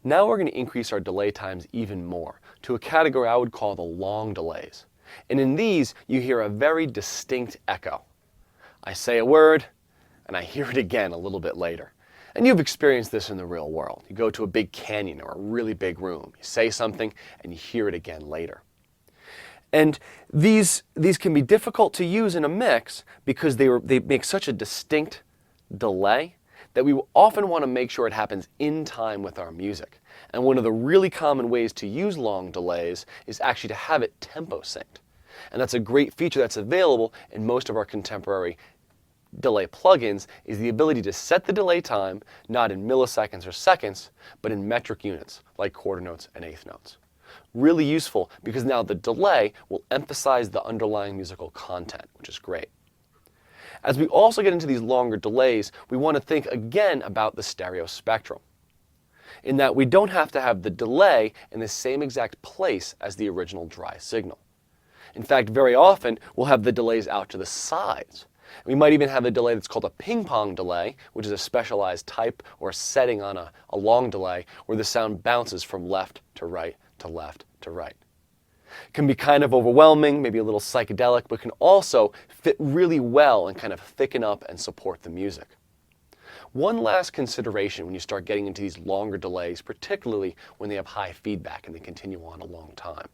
Now we're going to increase our delay times even more to a category I would call the long delays. And in these, you hear a very distinct echo. I say a word, and I hear it again a little bit later. And you've experienced this in the real world. You go to a big canyon or a really big room. You say something, and you hear it again later. And these can be difficult to use in a mix because they make such a distinct delay that we often want to make sure it happens in time with our music. And one of the really common ways to use long delays is actually to have it tempo synced. And that's a great feature that's available in most of our contemporary delay plugins, is the ability to set the delay time not in milliseconds or seconds, but in metric units like quarter notes and eighth notes. Really useful because now the delay will emphasize the underlying musical content, which is great. As we also get into these longer delays, we want to think again about the stereo spectrum, in that we don't have to have the delay in the same exact place as the original dry signal. In fact, very often we'll have the delays out to the sides. We might even have a delay that's called a ping pong delay, which is a specialized type or setting on a long delay where the sound bounces from left to right to left to right. It can be kind of overwhelming, maybe a little psychedelic, but can also fit really well and kind of thicken up and support the music. One last consideration when you start getting into these longer delays, particularly when they have high feedback and they continue on a long time.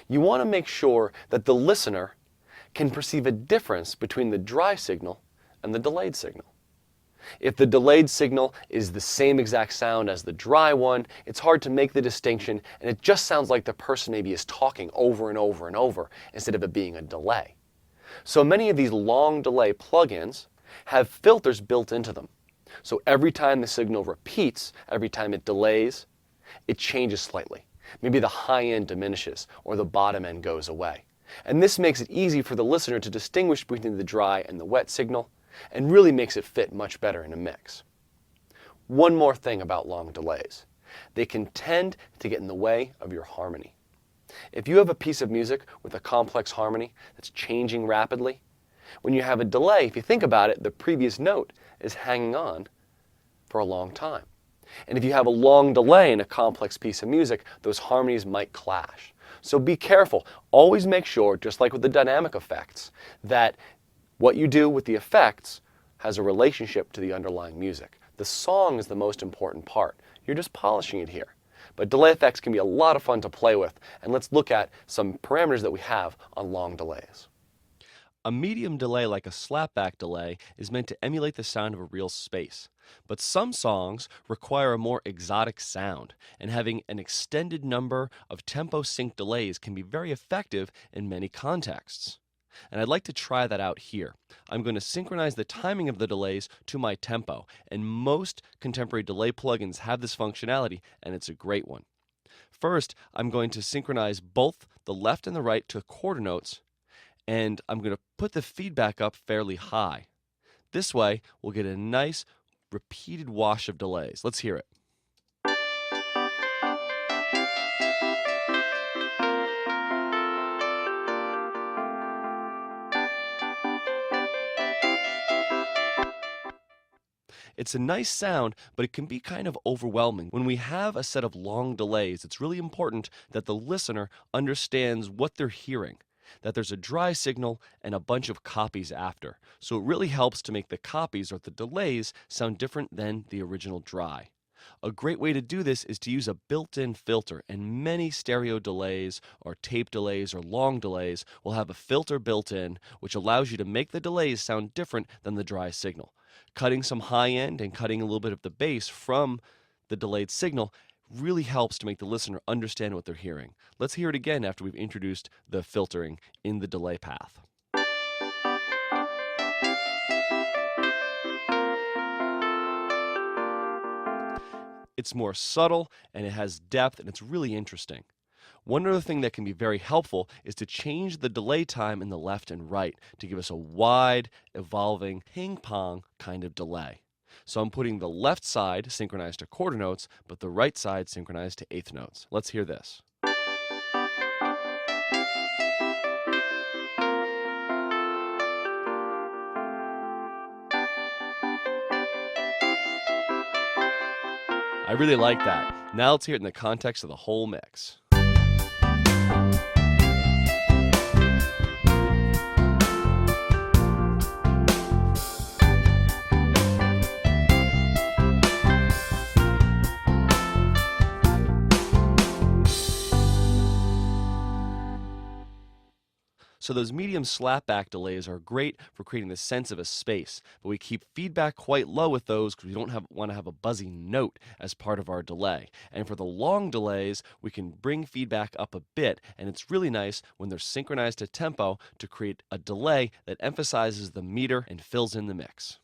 You want to make sure that the listener can perceive a difference between the dry signal and the delayed signal. If the delayed signal is the same exact sound as the dry one, it's hard to make the distinction, and it just sounds like the person maybe is talking over and over and over instead of it being a delay. So many of these long delay plugins have filters built into them. So every time the signal repeats, every time it delays, it changes slightly. Maybe the high end diminishes or the bottom end goes away. And this makes it easy for the listener to distinguish between the dry and the wet signal, and really makes it fit much better in a mix. One more thing about long delays. They can tend to get in the way of your harmony. If you have a piece of music with a complex harmony that's changing rapidly, when you have a delay, if you think about it, the previous note is hanging on for a long time. And if you have a long delay in a complex piece of music, those harmonies might clash. So be careful. Always make sure, just like with the dynamic effects, that what you do with the effects has a relationship to the underlying music. The song is the most important part. You're just polishing it here. But delay effects can be a lot of fun to play with, and let's look at some parameters that we have on long delays. A medium delay like a slapback delay is meant to emulate the sound of a real space. But some songs require a more exotic sound, and having an extended number of tempo sync delays can be very effective in many contexts. And I'd like to try that out here. I'm going to synchronize the timing of the delays to my tempo, and most contemporary delay plugins have this functionality, and it's a great one. First, I'm going to synchronize both the left and the right to quarter notes, and I'm going to put the feedback up fairly high. This way, we'll get a nice repeated wash of delays. Let's hear it. It's a nice sound, but it can be kind of overwhelming. When we have a set of long delays, it's really important that the listener understands what they're hearing, that there's a dry signal and a bunch of copies after. So it really helps to make the copies or the delays sound different than the original dry. A great way to do this is to use a built-in filter, and many stereo delays or tape delays or long delays will have a filter built in which allows you to make the delays sound different than the dry signal. Cutting some high end and cutting a little bit of the bass from the delayed signal really helps to make the listener understand what they're hearing. Let's hear it again after we've introduced the filtering in the delay path. It's more subtle and it has depth and it's really interesting. One other thing that can be very helpful is to change the delay time in the left and right to give us a wide, evolving, ping-pong kind of delay. So I'm putting the left side synchronized to quarter notes, but the right side synchronized to eighth notes. Let's hear this. I I really like that. Now let's hear it in the context of the whole mix. So those medium slapback delays are great for creating the sense of a space, but we keep feedback quite low with those because we don't want to have a buzzy note as part of our delay. And for the long delays, we can bring feedback up a bit, and it's really nice when they're synchronized to tempo to create a delay that emphasizes the meter and fills in the mix.